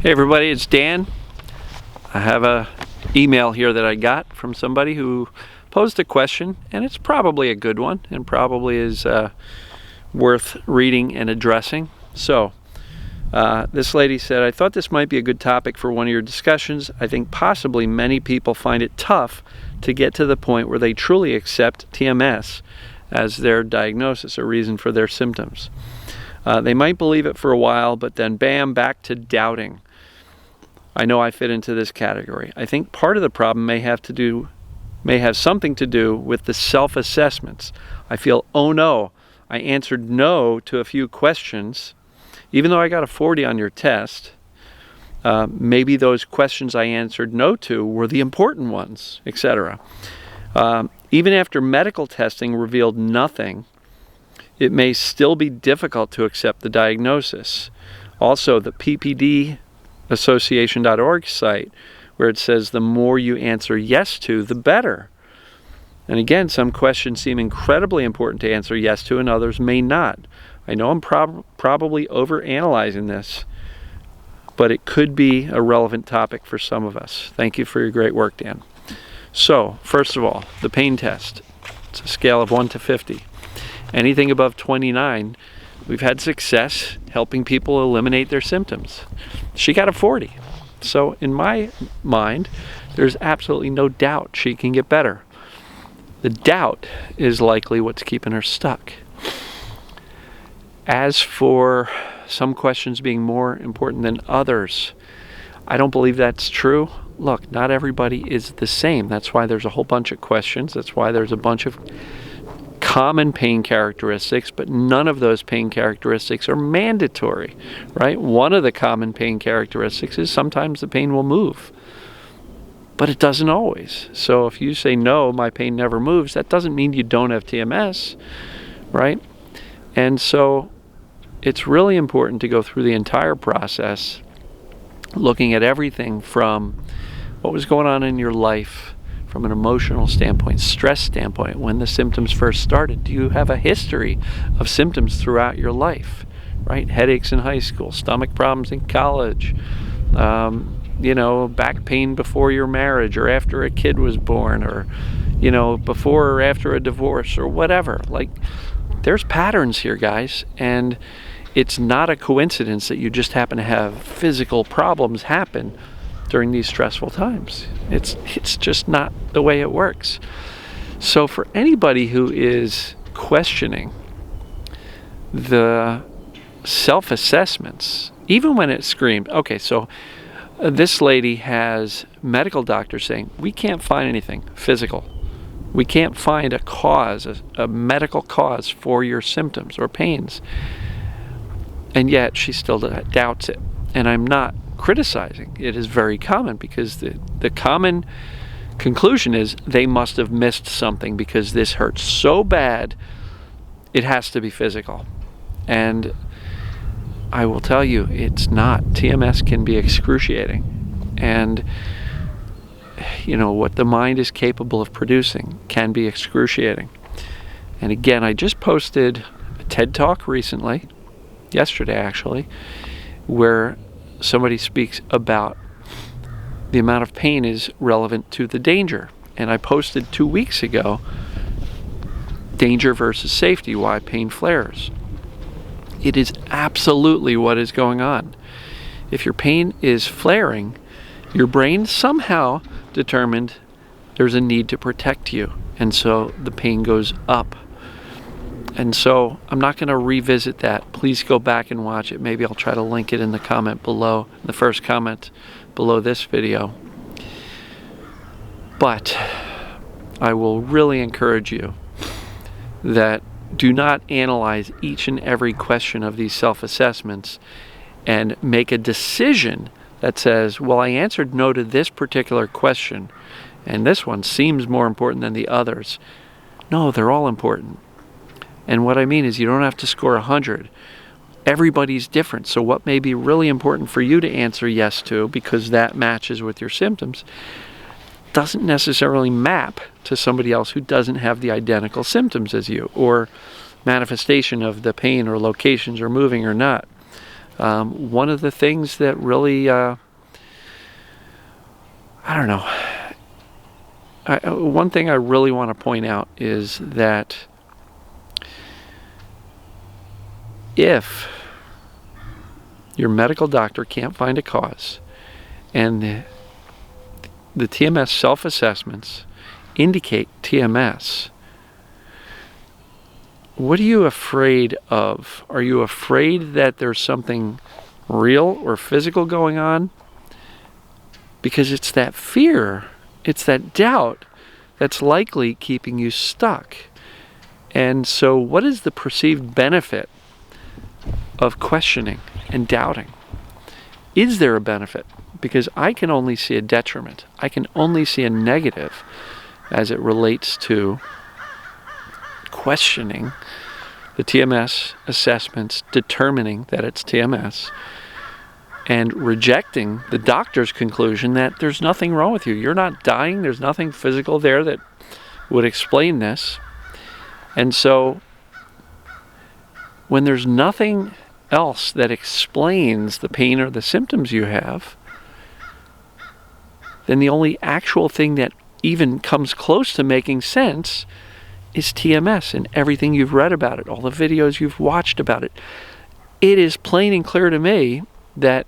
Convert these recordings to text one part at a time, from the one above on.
Hey everybody, it's Dan. I have a email here that I got from somebody who posed a question, and it's probably a good one and probably is worth reading and addressing. So this lady said, I thought this might be a good topic for one of your discussions. I think possibly many people find it tough to get to the point where they truly accept TMS as their diagnosis or reason for their symptoms. They might believe it for a while, but then bam, back to doubting. I know I fit into this category. I think part of the problem may have something to do with the self-assessments. I feel, oh no, I answered no to a few questions, even though I got a 40 on your test. Maybe those questions I answered no to were the important ones, etc. Even after medical testing revealed nothing, it may still be difficult to accept the diagnosis. Also, the PPD association.org site, where it says the more you answer yes to, the better. And again, some questions seem incredibly important to answer yes to and others may not. I know I'm probably overanalyzing this, but it could be a relevant topic for some of us. Thank you for your great work, Dan. So, first of all, the pain test. It's a scale of 1 to 50. Anything above 29, we've had success helping people eliminate their symptoms. She got a 40. So in my mind, there's absolutely no doubt she can get better. The doubt is likely what's keeping her stuck. As for some questions being more important than others, I don't believe that's true. Look, not everybody is the same. That's why there's a whole bunch of questions. That's why there's a bunch of common pain characteristics, but none of those pain characteristics are mandatory, right? One of the common pain characteristics is sometimes the pain will move, but it doesn't always. So if you say, no, my pain never moves, that doesn't mean you don't have TMS, right? And so it's really important to go through the entire process, looking at everything from what was going on in your life, from an emotional standpoint, stress standpoint, when the symptoms first started. Do you have a history of symptoms throughout your life, right? Headaches in high school, stomach problems in college, back pain before your marriage or after a kid was born, or, before or after a divorce or whatever. Like, there's patterns here, guys, and it's not a coincidence that you just happen to have physical problems happen during these stressful times. It's just not the way it works. So for anybody who is questioning the self-assessments, even when it screamed, okay, so this lady has medical doctors saying, we can't find anything physical. We can't find a cause, a medical cause for your symptoms or pains. And yet she still doubts it. And I'm not criticizing. It is very common, because the common conclusion is they must have missed something because this hurts so bad it has to be physical. And I will tell you, it's not. TMS can be excruciating, and what the mind is capable of producing can be excruciating. And again, I just posted a TED Talk recently, yesterday actually, where somebody speaks about the amount of pain is relevant to the danger. And I posted 2 weeks ago, danger versus safety, why pain flares. It is absolutely what is going on. If your pain is flaring, your brain somehow determined there's a need to protect you, and so the pain goes up. And so I'm not going to revisit that. Please go back and watch it. Maybe I'll try to link it in the comment below, the first comment below this video. But I will really encourage you that do not analyze each and every question of these self-assessments and make a decision that says, well, I answered no to this particular question, and this one seems more important than the others. No, they're all important. And what I mean is, you don't have to score 100. Everybody's different. So what may be really important for you to answer yes to, because that matches with your symptoms, doesn't necessarily map to somebody else who doesn't have the identical symptoms as you, or manifestation of the pain, or locations, or moving or not. One of the things that really, I don't know, one thing I really want to point out is that if your medical doctor can't find a cause and the TMS self-assessments indicate TMS, what are you afraid of? Are you afraid that there's something real or physical going on? Because it's that fear, it's that doubt that's likely keeping you stuck. And so what is the perceived benefit of questioning and doubting? Is there a benefit? Because I can only see a detriment. I can only see a negative as it relates to questioning the TMS assessments, determining that it's TMS, and rejecting the doctor's conclusion that there's nothing wrong with you. You're not dying. There's nothing physical there that would explain this. And so when there's nothing else that explains the pain or the symptoms you have, then the only actual thing that even comes close to making sense is TMS and everything you've read about it, all the videos you've watched about it. It is plain and clear to me that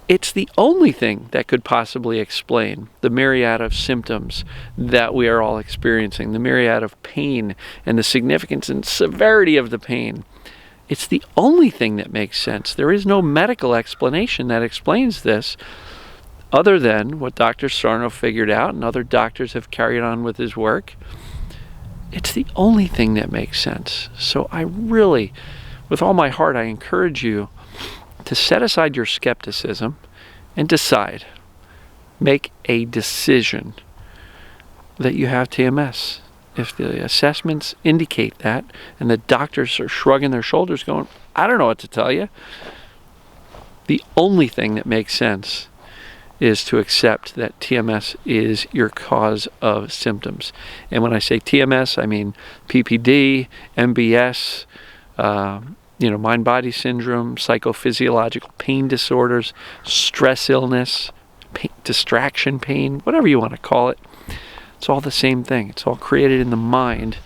it's the only thing that could possibly explain the myriad of symptoms that we are all experiencing, the myriad of pain and the significance and severity of the pain. It's the only thing that makes sense. There is no medical explanation that explains this other than what Dr. Sarno figured out and other doctors have carried on with his work. It's the only thing that makes sense. So I really, with all my heart, I encourage you to set aside your skepticism and decide. Make a decision that you have TMS. If the assessments indicate that and the doctors are shrugging their shoulders going, I don't know what to tell you, the only thing that makes sense is to accept that TMS is your cause of symptoms. And when I say TMS, I mean PPD, MBS, mind-body syndrome, psychophysiological pain disorders, stress illness, distraction pain, whatever you want to call it. It's all the same thing. It's all created in the mind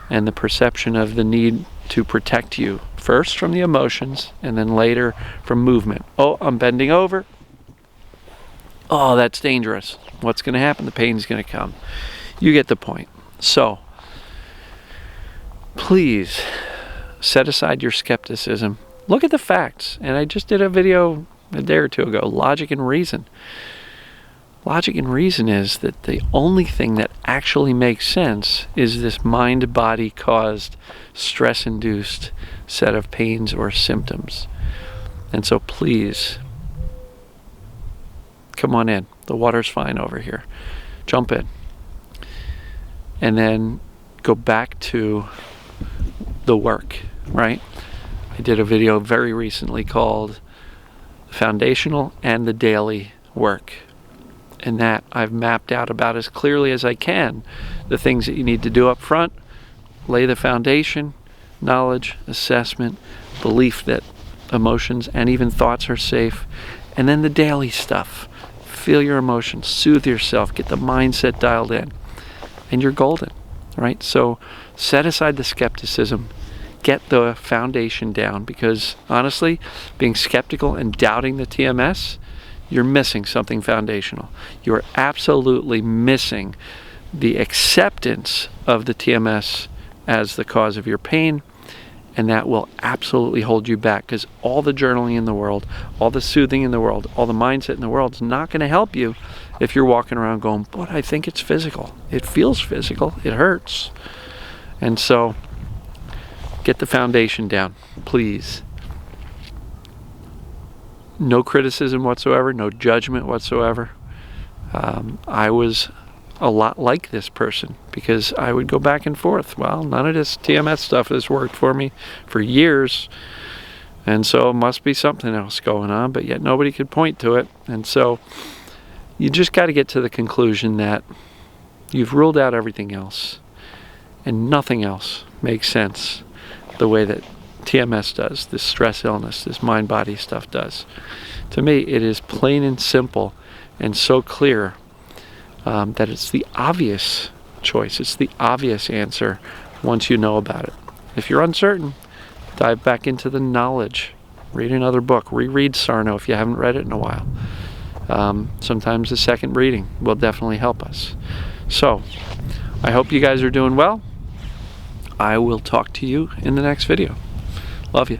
and the perception of the need to protect you, first from the emotions and then later from movement. Oh, I'm bending over. Oh, that's dangerous. What's going to happen? The pain's going to come. You get the point. So, please set aside your skepticism. Look at the facts. And I just did a video a day or two ago, Logic and Reason. Logic and reason is that the only thing that actually makes sense is this mind-body caused, stress-induced set of pains or symptoms. And so please, come on in. The water's fine over here. Jump in. And then go back to the work, right? I did a video very recently called The Foundational and the Daily Work. And that I've mapped out about as clearly as I can the things that you need to do up front, lay the foundation, knowledge, assessment, belief that emotions and even thoughts are safe, and then the daily stuff. Feel your emotions, soothe yourself, get the mindset dialed in, and you're golden, right? So set aside the skepticism, get the foundation down, because honestly, being skeptical and doubting the TMS, you're missing something foundational. You're absolutely missing the acceptance of the TMS as the cause of your pain, and that will absolutely hold you back, because all the journaling in the world, all the soothing in the world, all the mindset in the world is not going to help you if you're walking around going, but I think it's physical. It feels physical. It hurts. And so get the foundation down, please. No criticism whatsoever, no judgment whatsoever. I was a lot like this person because I would go back and forth. Well, none of this TMS stuff has worked for me for years, and so it must be something else going on, but yet nobody could point to it. And so you just got to get to the conclusion that you've ruled out everything else, and nothing else makes sense the way that TMS does, this stress illness, this mind-body stuff does. To me, it is plain and simple and so clear that it's the obvious choice. It's the obvious answer once you know about it. If you're uncertain, dive back into the knowledge. Read another book. Reread Sarno if you haven't read it in a while. Sometimes a second reading will definitely help us. So, I hope you guys are doing well. I will talk to you in the next video. Love you.